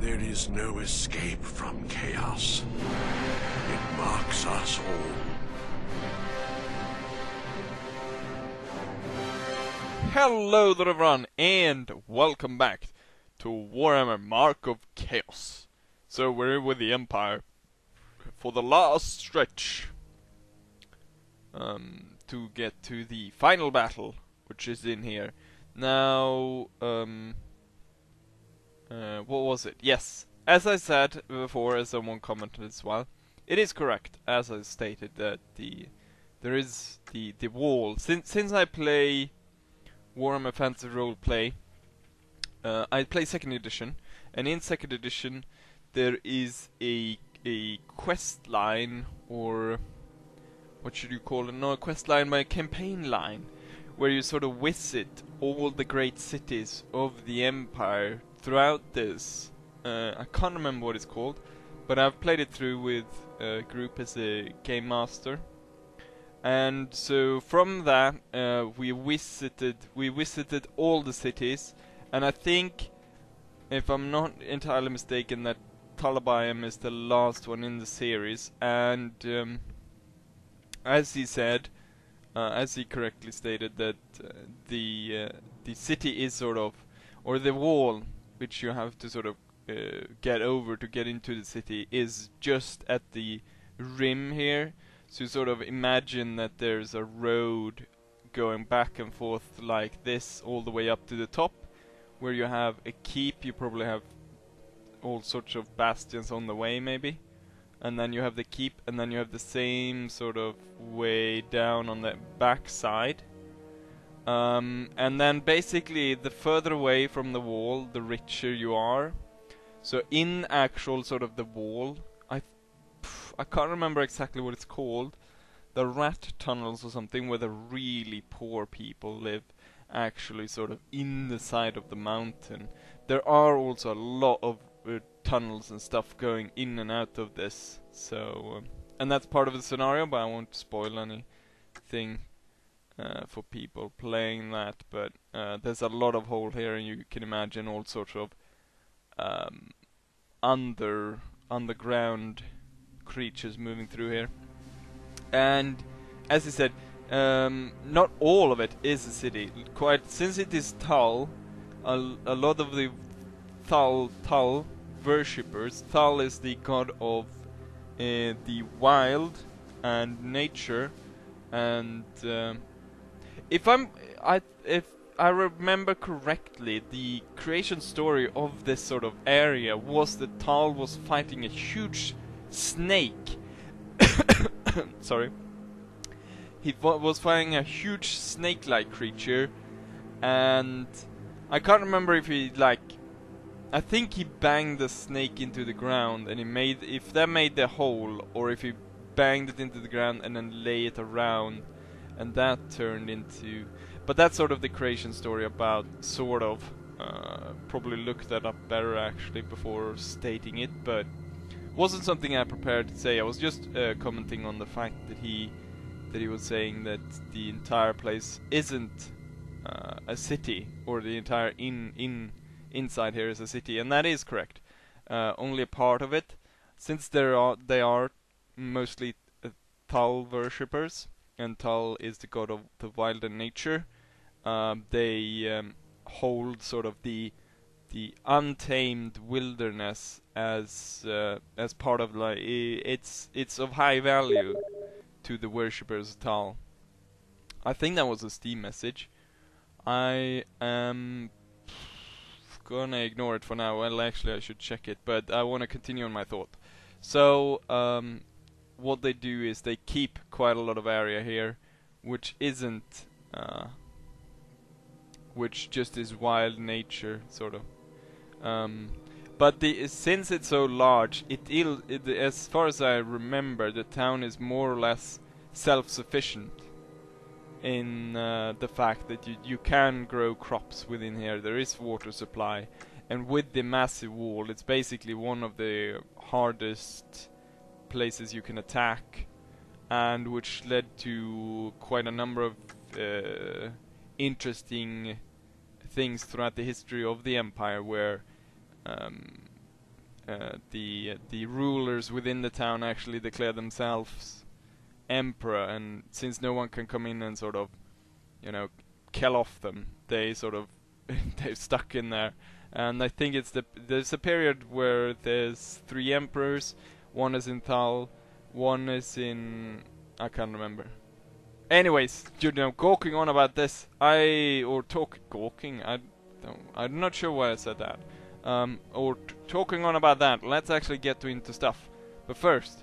There is no escape from chaos. It marks us all. Hello there everyone, and welcome back to Warhammer Mark of Chaos. So we're with the Empire for the last stretch to get to the final battle, which is in here. Now, what was it? Yes, as I said before, as someone commented as well, it is correct, as I stated, that there is the wall. Since I play Warhammer Fantasy Roleplay, I play 2nd edition, and in 2nd edition there is a quest line, or what should you call it? Not a quest line, but a campaign line, where you sort of visit all the great cities of the Empire throughout this. I can't remember what it's called, but I've played it through with a group as a game master. And so from that, we visited all the cities, and I think, if I'm not entirely mistaken, that Talabayam is the last one in the series. And as he said, as he correctly stated, that the city is sort of, or the wall which you have to sort of get over to get into the city, is just at the rim here. So sort of imagine that there's a road going back and forth like this all the way up to the top, where you have a keep. You probably have all sorts of bastions on the way maybe, and then you have the keep, and then you have the same sort of way down on the back side. And then basically the further away from the wall, the richer you are. So in actual sort of the wall, I can't remember exactly what it's called, the rat tunnels or something, where the really poor people live, actually sort of in the side of the mountain. There are also a lot of tunnels and stuff going in and out of this, so and that's part of the scenario, but I won't spoil anything for people playing that. But there's a lot of hole here, and you can imagine all sorts of underground creatures moving through here. And as I said, not all of it is a city. Quite, since it is Thal, a lot of the Thal worshippers. Thal is the god of the wild and nature, and if I remember correctly, the creation story of this sort of area was that Thal was fighting a huge snake. Sorry. He was fighting a huge snake-like creature, and I can't remember if he, like, I think he banged the snake into the ground, and he made, if that made the hole, or if he banged it into the ground and then lay it around, and that turned into, but that's sort of the creation story about, sort of. Probably looked that up better actually before stating it, but wasn't something I prepared to say. I was just commenting on the fact that he was saying that the entire place isn't a city, or the entire inside here is a city, and that is correct. Only a part of it, since they are mostly Thal worshippers, and Thal is the god of the wild and nature. They hold sort of the untamed wilderness as part of, like, it's of high value to the worshippers of Thal. I think that was a Steam message. I am gonna ignore it for now. Well, actually I should check it, but I want to continue on my thought. So what they do is they keep quite a lot of area here, which isn't which just is wild nature, sort of. But since it's so large, as far as I remember, the town is more or less self-sufficient in the fact that you can grow crops within here. There is water supply, and with the massive wall, it's basically one of the hardest places you can attack, and which led to quite a number of interesting things throughout the history of the Empire, where the rulers within the town actually declare themselves emperor, and since no one can come in and sort of, you know, kill off them, they sort of they're stuck in there. And I think it's there's a period where there's 3 emperors. One is in Thal, one is in, I can't remember. Anyways, you know, gawking on about this, gawking. I'm not sure why I said that. Talking on about that. Let's actually get into stuff. But first,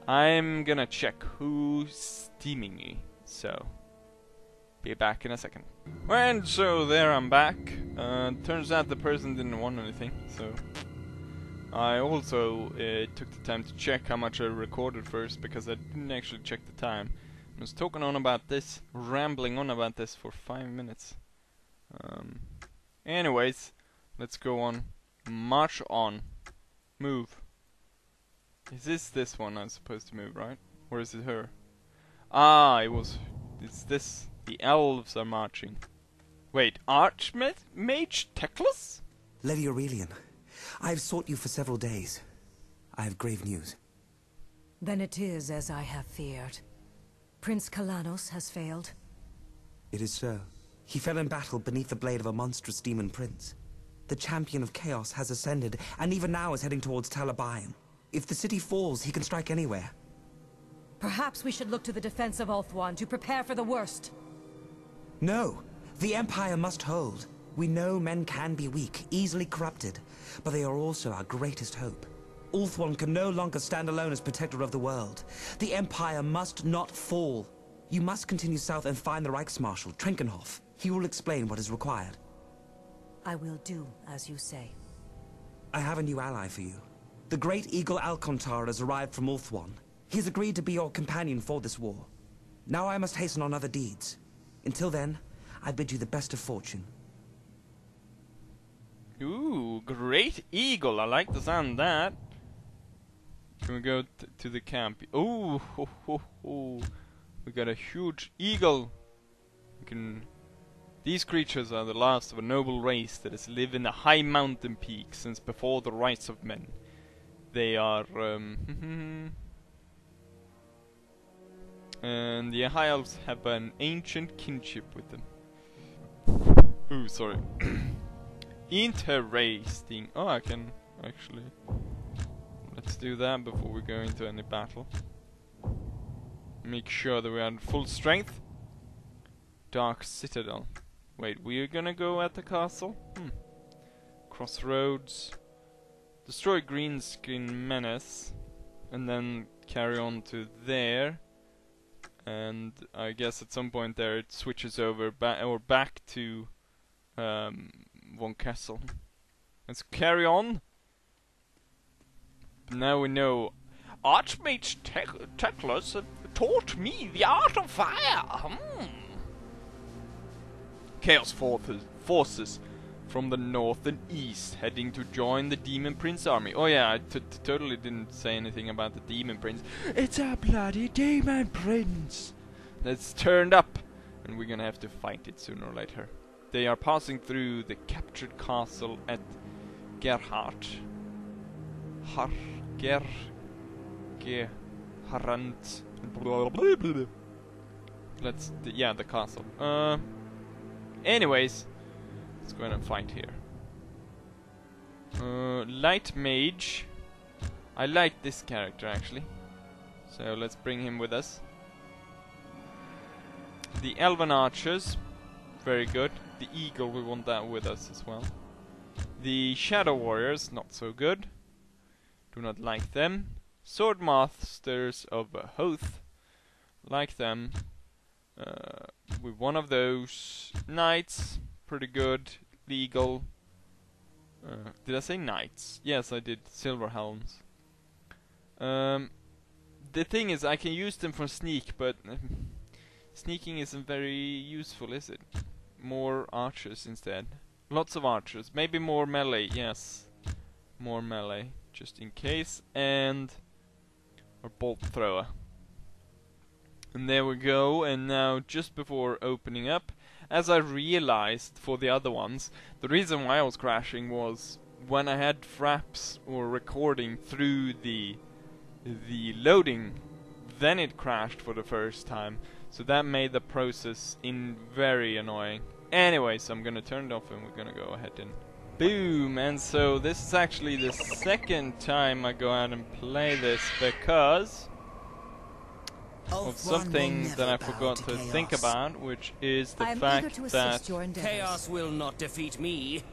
I'm gonna check who's steaming me. So, be back in a second. And so there I'm back. Turns out the person didn't want anything, so I also took the time to check how much I recorded first, because I didn't actually check the time. I was talking on about this, rambling on about this for 5 minutes. Anyways, let's go on. March on. Move. Is this one I'm supposed to move, right? Or is it her? Ah, it's this. The elves are marching. Wait, Archmage Teclis? Lady Aurelian, I have sought you for several days. I have grave news. Then it is as I have feared. Prince Kalanos has failed. It is so. He fell in battle beneath the blade of a monstrous demon prince. The champion of chaos has ascended, and even now is heading towards Talabayam. If the city falls, he can strike anywhere. Perhaps we should look to the defense of Ulthuan to prepare for the worst. No! The Empire must hold. We know men can be weak, easily corrupted, but they are also our greatest hope. Ulthuan can no longer stand alone as protector of the world. The Empire must not fall. You must continue south and find the Reichsmarshal, Trenkenhoff. He will explain what is required. I will do as you say. I have a new ally for you. The great eagle Alcontar has arrived from Ulthuan. He has agreed to be your companion for this war. Now I must hasten on other deeds. Until then, I bid you the best of fortune. Ooh, great eagle! I like the sound of that. Can we go to the camp? Ooh, ho, ho, ho. We got a huge eagle. We can. These creatures are the last of a noble race that has lived in the high mountain peaks since before the rights of men. They are, and the High Elves have an ancient kinship with them. Ooh, sorry. Interesting. Oh, I can actually. Let's do that before we go into any battle. Make sure that we are at full strength. Dark Citadel. Wait, we're gonna go at the castle? Crossroads. Destroy Greenskin Menace. And then carry on to there. And I guess at some point there it switches over back to Von Kessel. Let's carry on. Now we know Archmage Teclis taught me the art of fire. Chaos forces from the north and east heading to join the Demon Prince army. Oh yeah, I totally didn't say anything about the Demon Prince. It's a bloody Demon Prince that's turned up, and we're gonna have to fight it sooner or later. They are passing through the captured castle at Gerhardt. Harant. Yeah, the castle. Anyways, let's go ahead and fight here. Light Mage. I like this character actually, so let's bring him with us. The Elven Archers, very good. The Eagle, we want that with us as well. The Shadow Warriors, not so good. Do not like them. Sword Masters of Hoth, like them. With one of those. Knights, pretty good. The Eagle. Did I say Knights? Yes, I did. Silver Helms. The thing is, I can use them for sneak, but sneaking isn't very useful, is it? More archers instead. Lots of archers. Maybe more melee, yes. More melee, just in case. And a bolt thrower. And there we go. And now, just before opening up, as I realized for the other ones, the reason why I was crashing was when I had fraps or recording through the loading, then it crashed for the first time. So that made the process very annoying. Anyways, I'm gonna turn it off and we're gonna go ahead and boom. And so this is actually the second time I go out and play this because of something that I forgot to think about, which is the fact that Chaos will not defeat me.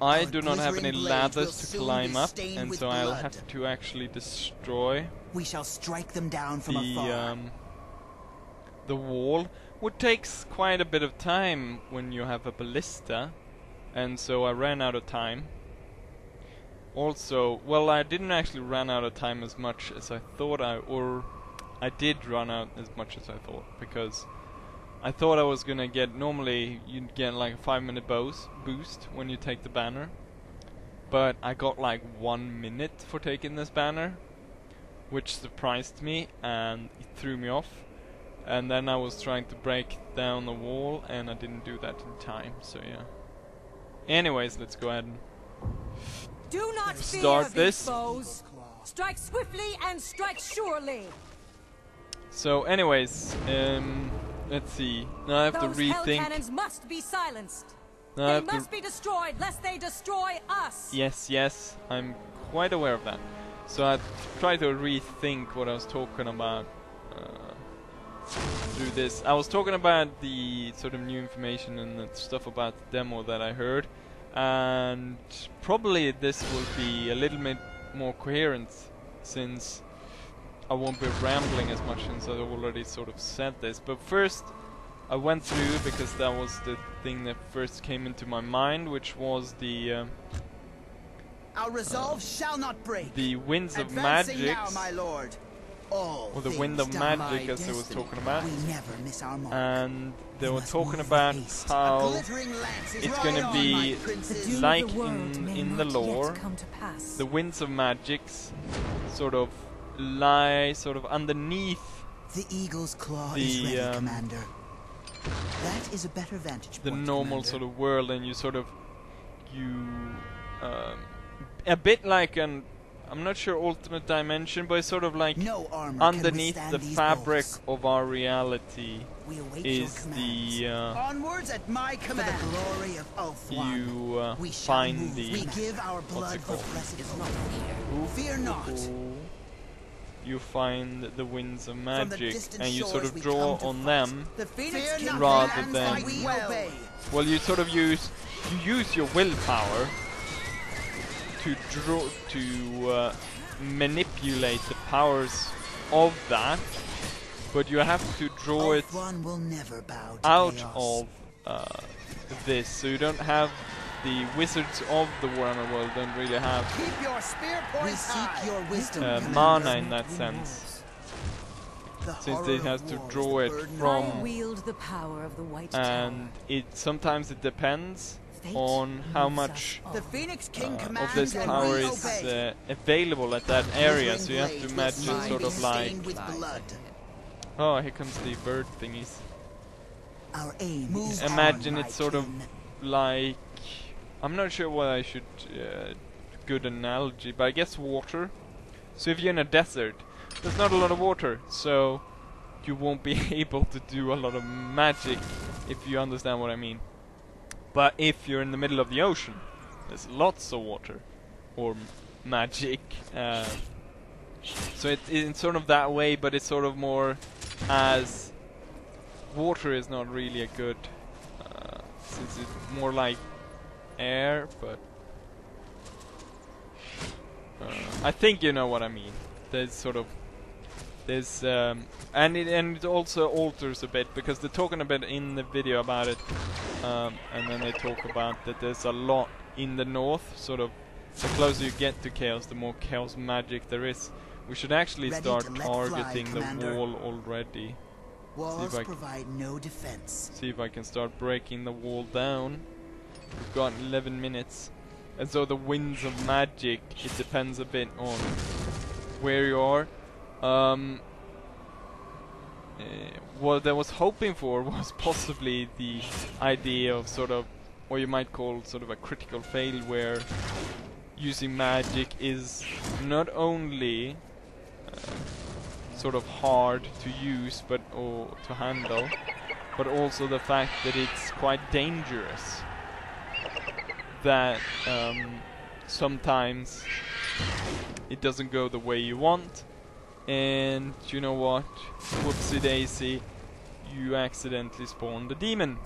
I do not have any ladders to climb up, and so I'll have to actually destroy We shall strike them down from afar. the wall, which takes quite a bit of time when you have a ballista, and so I ran out of time. Also, well, I didn't actually run out of time as much as I thought I did run out as much as I thought, because I thought I was gonna get, normally you'd get like a 5-minute boost when you take the banner, but I got like 1 minute for taking this banner, which surprised me and it threw me off. And then I was trying to break down the wall and I didn't do that in time, so yeah. Anyways, let's go ahead and Do not start fear this. these foes. Strike swiftly and strike surely. So anyways, let's see. Now I have to Those hell rethink. cannons must be silenced. Now I They have to must be destroyed lest they destroy us. Yes, I'm quite aware of that. So I try to rethink what I was talking about through this. I was talking about the sort of new information and the stuff about the demo that I heard, and probably this will be a little bit more coherent since I won't be rambling as much since I already sort of said this. But first, I went through, because that was the thing that first came into my mind, which was the Our resolve shall not break. the Winds of Advancing Magic, now, my lord. All or the Wind of things done Magic by as they was destiny. talking about, We never miss our mark. and they We were must talking move about with haste. how Glittering lance is it's right gonna on, be my The princes. doom like of the world may in the not lore, yet come to pass. the Winds of Magics sort of lie sort of underneath The eagle's claw the, is ready, Commander. That is a better vantage the point, normal Commander. sort of world, and you a bit like an, I'm not sure ultimate dimension, but it's sort of like No armor underneath can the withstand these fabric bolts. of our reality We await is your the commands. Onwards at my command. For the glory of Ulthuan. you We shall find move. the We give our what's blood it for called? blessed hope. Fear not. You find the Winds of From the Magic, distant and you sort shores of we draw come to on fight. them. The Phoenix Fear King rather commands than- and we obey. Well, you sort of use your willpower to draw to manipulate the powers of that, but you have to draw it Ulthuan will never bow to out chaos. of this, so you don't have the wizards of the Warhammer world don't really have Keep your spear points high. Your wisdom, mana in that sense, The since horror it has of to war is draw the it burden of from, I wield the power of the White and Tower. sometimes it depends Fate on how moves much us The all. Phoenix King of commands this and power we is obey. available at that area, Glittering so you have blade to will imagine soon sort be of like, stained with blood. oh, here comes the bird thingies. Our aim is Imagine on, it's my sort of kin. like, I'm not sure what I should good analogy, but I guess water. So if you're in a desert, there's not a lot of water, so you won't be able to do a lot of magic, if you understand what I mean. But if you're in the middle of the ocean, there's lots of water or magic. So it's sort of that way, but it's sort of more as water is not really a good, since it's more like air, but I think you know what I mean. There's sort of and it also alters a bit, because they're talking a bit in the video about it, and then they talk about that there's a lot in the north. Sort of the closer you get to chaos, the more chaos magic there is. We should actually Ready start to let fly, targeting the Commander. wall already. Walls I c- provide no defense. See if I can start breaking the wall down. We've got 11 minutes. And so the Winds of Magic, it depends a bit on where you are. What I was hoping for was possibly the idea of sort of, what you might call sort of a critical fail, where using magic is not only sort of hard to use or to handle, but also the fact that it's quite dangerous. That sometimes it doesn't go the way you want, and you know what? Whoopsie daisy, you accidentally spawned a demon.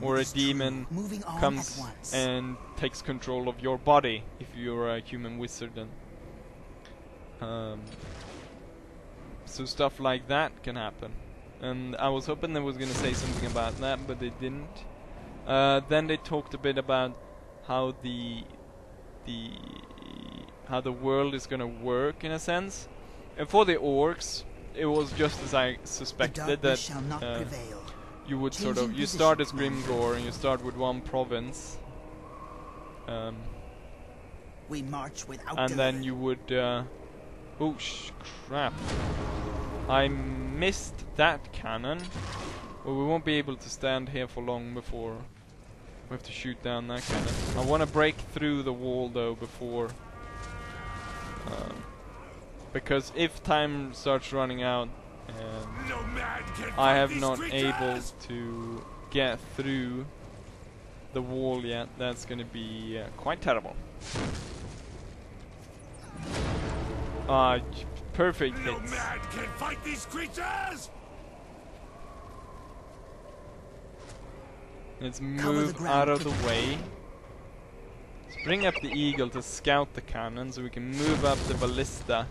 Or a demon comes and takes control of your body if you're a human wizard then. So stuff like that can happen. And I was hoping they was gonna say something about that, but they didn't. Then they talked a bit about how the world is gonna work in a sense. And for the orcs, it was just as I suspected, that you would sort of, you start as Grimgore and you start with one province, we march without and delay. then you would oh crap, I missed that cannon. Well, we won't be able to stand here for long before we have to shoot down that cannon. I want to break through the wall though before, because if time starts running out and I have not able to get through the wall yet, that's going to be quite terrible. Perfect hits. No man can fight these creatures! Let's move out of the way. Let's bring up the eagle to scout the cannon so we can move up the ballista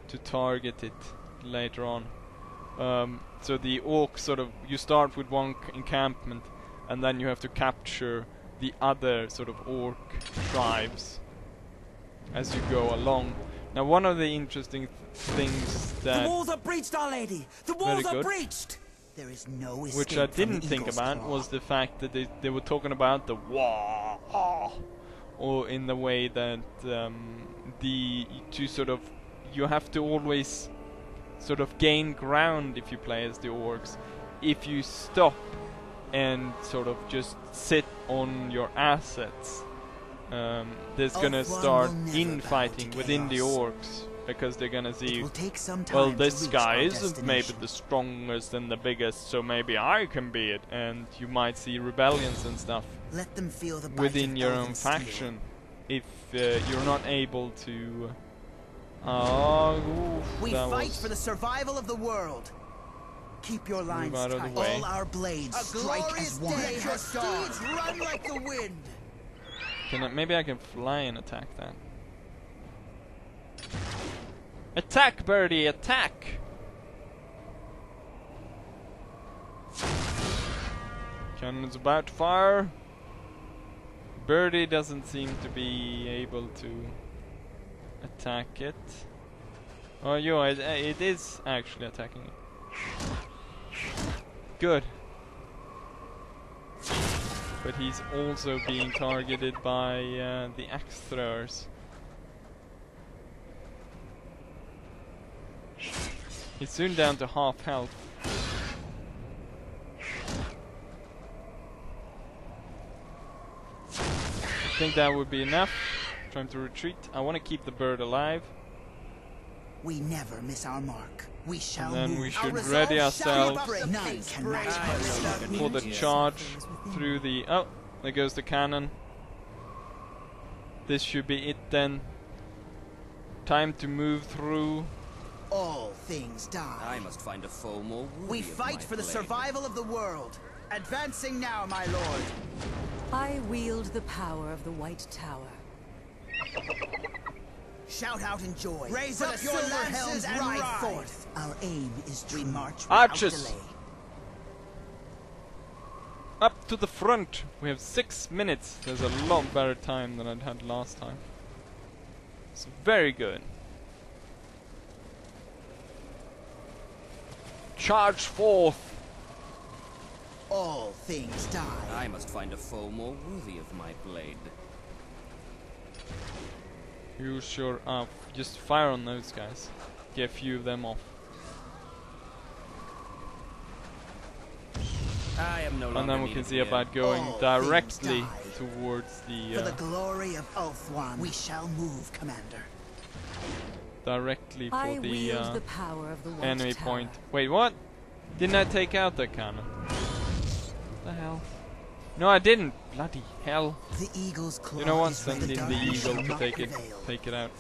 to target it later on. So the orc sort of, you start with one encampment and then you have to capture the other sort of orc tribes as you go along. Now one of the interesting things that... The walls are breached, Our Lady! The walls are breached! There is no escape which I didn't from think Eagle's about Claw. was the fact that they were talking about the wall, or in the way that you have to always sort of gain ground if you play as the orcs. If you stop and sort of just sit on your assets, there's gonna start infighting within the orcs, because they're gonna see, well, this guy isn't maybe the strongest and the biggest, so maybe I can be it, and you might see rebellions and stuff Let them feel the bite within of your elven own steel. faction if you're not able to. Oh, We fight for the survival of the world. Keep your lines out of the tight. way. All our blades strike as one. Let your steeds run like the wind. Maybe I can fly and attack that. Attack, birdie, attack! Cannon's about to fire. Birdie doesn't seem to be able to attack it. Oh, it is actually attacking it. Good. But he's also being targeted by the axe throwers. He's soon down to half health. I think that would be enough. Time to retreat. I want to keep the bird alive. We never miss our mark. We shall And then move. we should Our ready resolve ourselves shall be None can match my for the charge through the... Oh, there goes the cannon. This should be it then. Time to move through. All things die. I must find a foe more worthy We of fight my for the blade. survival of the world. Advancing now, my lord. I wield the power of the White Tower. Shout out in joy. Raise up your lances and ride forth. Our aim is to march without Archers. delay. Up to the front. We have 6 minutes. There's a lot better time than I'd had last time. It's very good. Charge forth. All things die. I must find a foe more worthy of my blade. You sure just fire on those guys. Get a few of them off. I am no longer And then we can needed see here. about going All directly things die. towards For the the glory of Ulthuan, we shall move, Commander. directly I for the wield the power of the White enemy Tower. point. Wait, what? Didn't I take out that cannon? What the hell? No, I didn't. Bloody hell! The eagle's claw You know what? is ready. Send in the Darkness eagle shall to not take it prevail. out.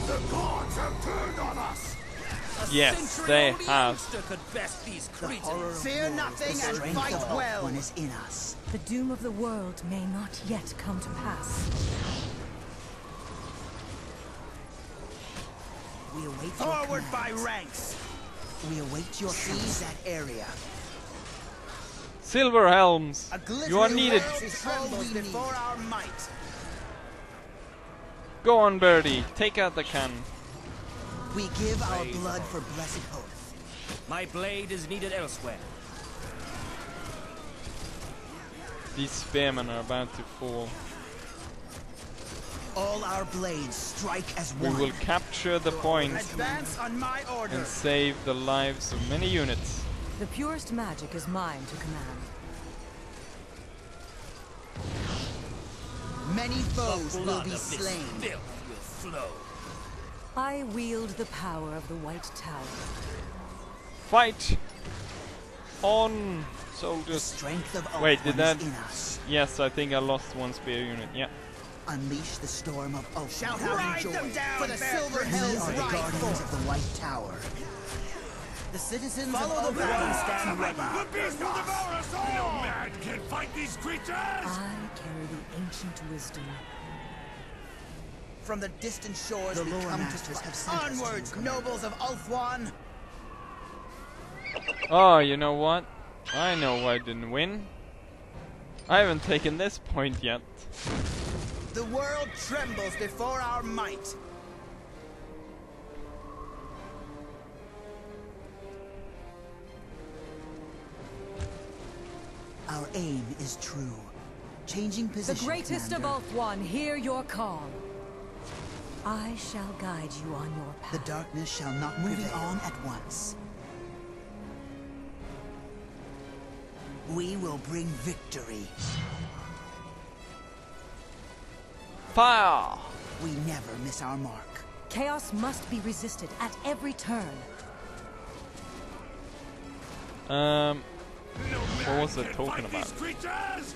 The gods have turned on us! Yes, they have. Could best these The creatures. horror of Fear war, nothing the and strength fight of well. Ulthuan is in us. The doom of the world may not yet come to pass. We await your Forward by commands. ranks. We await your seize that area. Silver helms, A glittering you are needed. world trembles before our might. Go on, Birdie. Take out the cannon. We give our blood for blessed hope. My blade is needed elsewhere. These spearmen are about to fall. All our blades strike as We one. will capture the point Advance on my order. and save the lives of many units. The purest magic is mine to command. Many foes will Blood be of this slain. filth will flow. I wield the power of the White Tower. Fight on, The soldiers. strength of Wait, Ulthuan did that- is in us. Yes, I think I lost one spear unit. Yeah. Unleash the storm of Ulthuan. Shout Ride out in them joy for the silver We hills are the ride guardians forth. of the White Tower. The citizens Follow of the Ulthuan battle. stand ready. The beast will devour us all! No man can fight these creatures! I carry the ancient wisdom. From the distant shores The we lore come to masters fight. have sent us to Onwards, you, nobles of Ulthuan. Oh, you know what? I know why I didn't win. I haven't taken this point yet. The world trembles before our might. Our aim is true. Changing The position, greatest Commander. of Ulthuan, hear your call. I shall guide you on your path. The darkness shall not moving on at once. We will bring victory. Fire! We never miss our mark. Chaos must be resisted at every turn. What was I talking about? These creatures!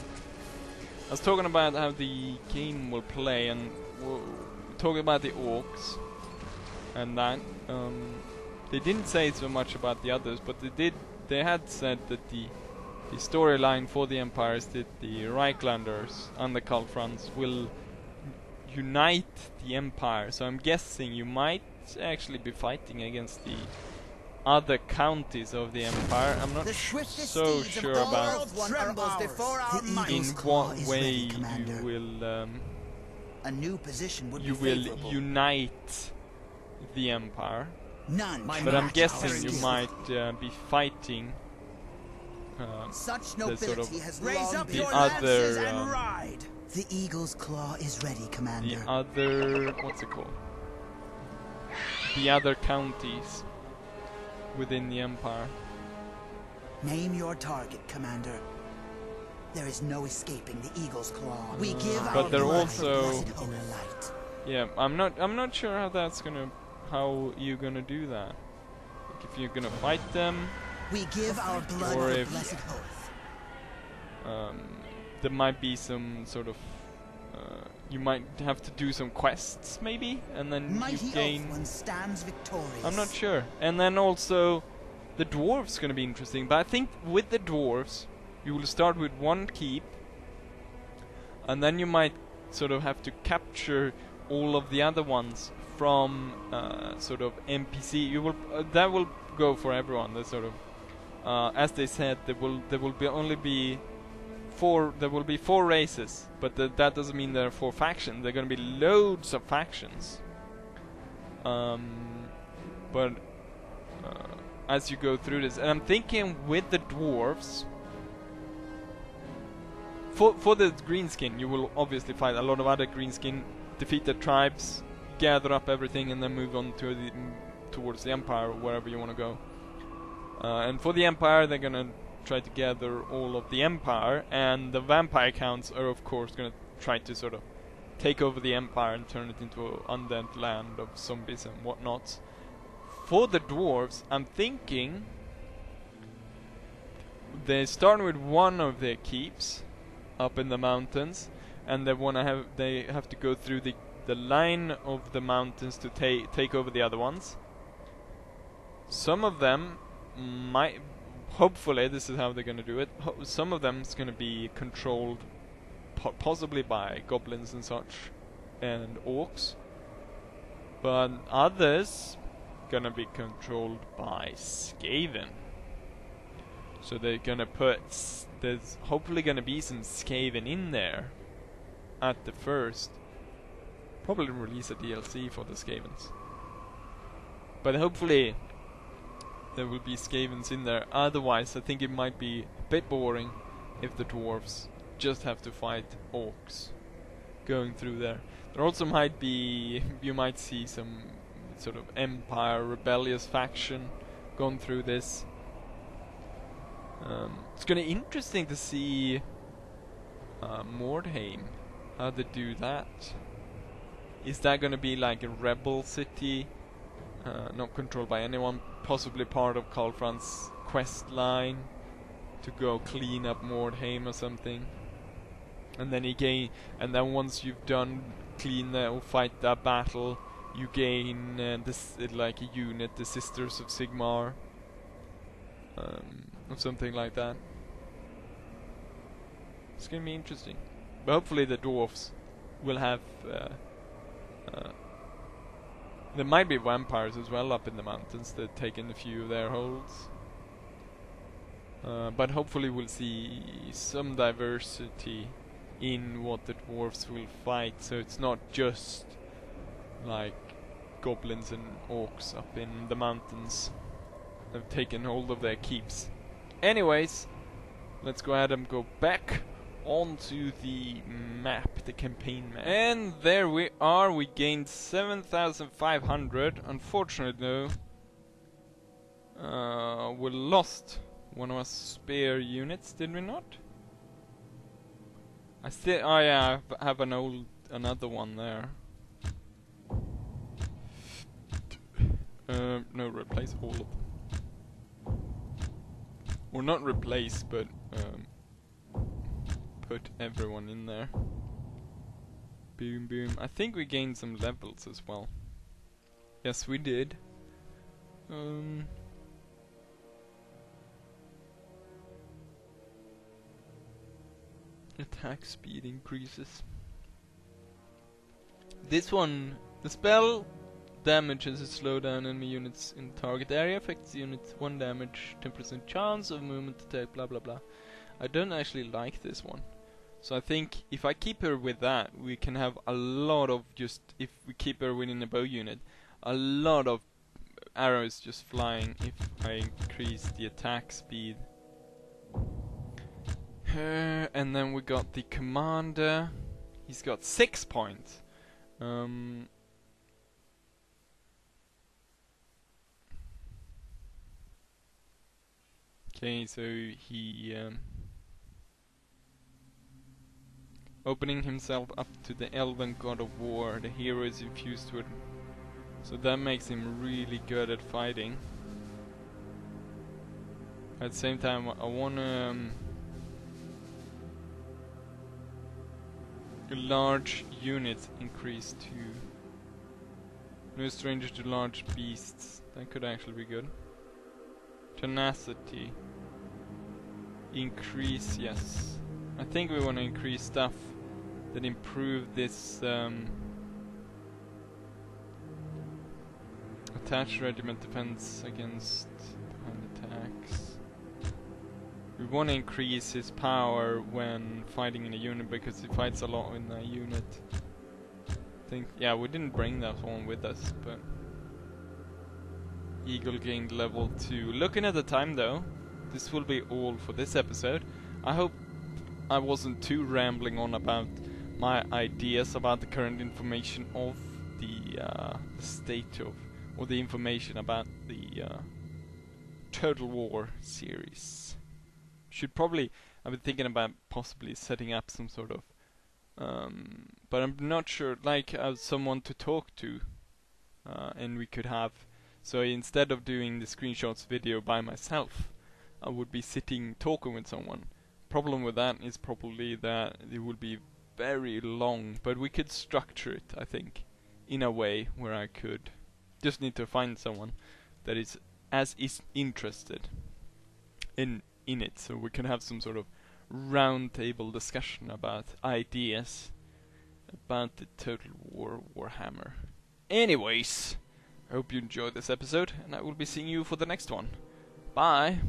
I was talking about how the game will play and talking about the orcs and that. They didn't say so much about the others, but they had said that the storyline for the Empire is that the Reichlanders and the Kalfrans will unite the Empire. So I'm guessing you might actually be fighting against the other counties of the Empire. I'm not The swiftest so steeds of sure all about Ulthuan trembles before our The might. in Eagle's claw what is way ready, Commander. you will A new position would you be will favorable. unite the Empire. None. But can I'm match guessing our you skill. might be fighting Such the sort nobility of has Raise long up been the your lances other, and ride. The Eagle's claw is ready, Commander. the other what's it called? The other counties within the Empire. Name your target, Commander. There is no escaping the Eagle's claw. We give But our they're blood for also- blessed inner light. Yeah, I'm not sure how you're gonna do that. Like if you're gonna fight them, We give our blood Or for if- blessed oath. there might be some sort of you might have to do some quests maybe, and then Mighty you gain. Ulthuan stands victorious. I'm not sure. And then also, the dwarves gonna be interesting. But I think with the dwarves, you will start with one keep, and then you might sort of have to capture all of the other ones from sort of NPC. You will that will go for everyone. That sort of as they said, there will be only be four. There will be 4 races, but that doesn't mean there are 4 factions. There are going to be loads of factions. But as you go through this, and I'm thinking with the dwarves, for the greenskin, you will obviously fight a lot of other greenskin, defeat the tribes, gather up everything, and then move on to towards the Empire, wherever you want to go. And for the Empire, they're gonna try to gather all of the Empire, and the vampire counts are of course gonna try to sort of take over the Empire and turn it into an undead land of zombies and whatnot. For the dwarves, I'm thinking they start with one of their keeps up in the mountains, and they have to go through the line of the mountains to take over the other ones. Some of them might, hopefully this is how they're gonna do it, some of them is gonna be controlled possibly by goblins and such and orcs, but others gonna be controlled by Skaven. So they're gonna there's hopefully gonna be some Skaven in there at the first. Probably release a DLC for the Skavens. But hopefully there will be Skavens in there. Otherwise I think it might be a bit boring if the dwarves just have to fight orcs going through there. There also might be, you might see some sort of Empire rebellious faction going through this. It's gonna be interesting to see Mordheim, how they do that. Is that gonna be like a rebel city, not controlled by anyone, possibly part of Karl Franz's quest line to go clean up Mordheim or something? And then and then once you've done clean or fight that battle, you gain this like a unit, the Sisters of Sigmar, or something like that. It's gonna be interesting. But hopefully the dwarfs will have there might be vampires as well up in the mountains that take in a few of their holds. But hopefully we'll see some diversity in what the dwarves will fight, so it's not just like goblins and orcs up in the mountains. They've taken hold of their keeps. Anyways, let's go ahead and go back onto the map, the campaign map. And there we are, we gained 7,500. Unfortunately though, we lost one of our spare units, did we not? I still, oh yeah, I have another one there. No, replace all of them. Or not replace, but put everyone in there. Boom, boom. I think we gained some levels as well. Yes, we did. Attack speed increases. This one, the spell damages a slowdown enemy units in target area, affects units 1 damage, 10% chance of movement attack, blah blah blah. I don't actually like this one. So I think if I keep her with that, we can have a lot of if we keep her within a bow unit, a lot of arrows just flying if I increase the attack speed. And then we got the commander. He's got 6 points. Okay, so he opening himself up to the elven god of war. The hero is infused with, so that makes him really good at fighting. At the same time, I wanna large units increase to no stranger to large beasts. That could actually be good. Tenacity increase, yes. I think we want to increase stuff that improve this attached regiment defense against hand attacks. We want to increase his power when fighting in a unit because he fights a lot in a unit. I think, yeah, we didn't bring that one with us, but Eagle gained level 2. Looking at the time though, this will be all for this episode. I hope I wasn't too rambling on about my ideas about the current information of the state of or the information about the Total War series. Should probably, I've been thinking about possibly setting up some sort of, but I'm not sure, like someone to talk to, and we could have, so instead of doing the screenshots video by myself, I would be sitting talking with someone. Problem with that is probably that it would be very long, but we could structure it, I think, in a way where I could just need to find someone that is interested in it, so we can have some sort of round table discussion about ideas about the Total War Warhammer. Anyways, I hope you enjoyed this episode, and I will be seeing you for the next one. Bye!